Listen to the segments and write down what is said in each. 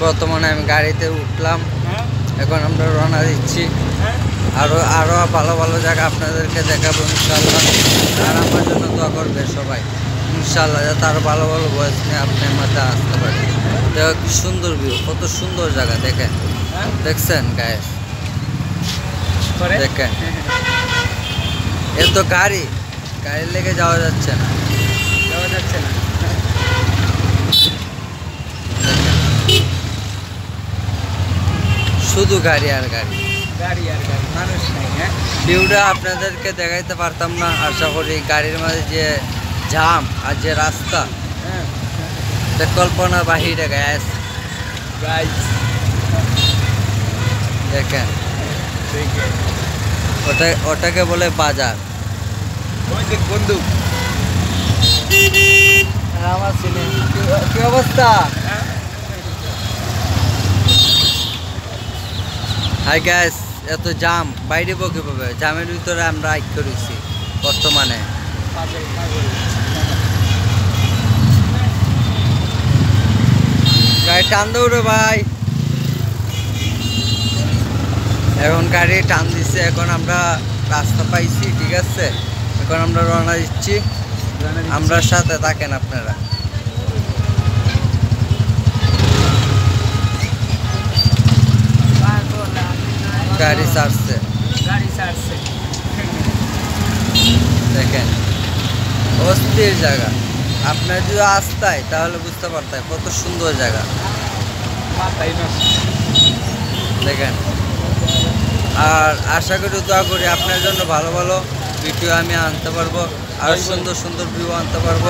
বর্তমানে আমি গাড়িতে উঠলাম, এখন আমরা রওনা দিচ্ছি। আরো ভালো ভালো জায়গা আপনাদেরকে দেখাবো ইনশাল্লাহ। আর আমার জন্য দোয়া করবে সবাই ইনশাল্লাহ, যাতে আরো ভালো ভালো ভয়েস নিয়ে আপনার মাঝে আসতে পারে। দেখো কি সুন্দর ভিউ, কত সুন্দর জায়গা দেখেন, দেখছেন গাইস, দেখেন। এর তো গাড়ির লেগে যাওয়া যাচ্ছে না। শুধু গাড়ি আর গাড়ি, মানুষ নাই। ভিউটা আপনাদেরকে দেখাইতে পারতাম না। আশা করি গাড়ির মাঝে যে জাম আর যে রাস্তা, কল্পনা বাহিরে গ্যাস। দেখেন ওটাকে বলে বাজার। বন্ধু আমার ছেলে কি অবস্থা? হাই গ্যাস, এত জাম বাইরে কিভাবে? জামের ভিতরে আমরা আইক্য রয়েছি বর্তমানে। গাড়ি টান দৌড়ে ভাই, এখন গাড়ি টান দিচ্ছে। এখন আমরা রাস্তা পাইছি, ঠিক আছে, এখন আমরা রওনা দিচ্ছি। আমরা সাথে থাকেন আপনারা। গাড়ি ছাড়ছে, দেখেন অস্থির জায়গা। আপনার যদি আসতাই তাহলে বুঝতে পারতেন কত সুন্দর জায়গা। দেখেন, আর আশা করি দোয়া করি আপনার জন্য ভালো ভালো ভিডিও আমি আনতে পারবো, আর সুন্দর সুন্দর ভিউ আনতে পারবো।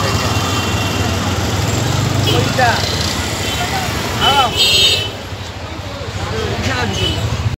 দেখেন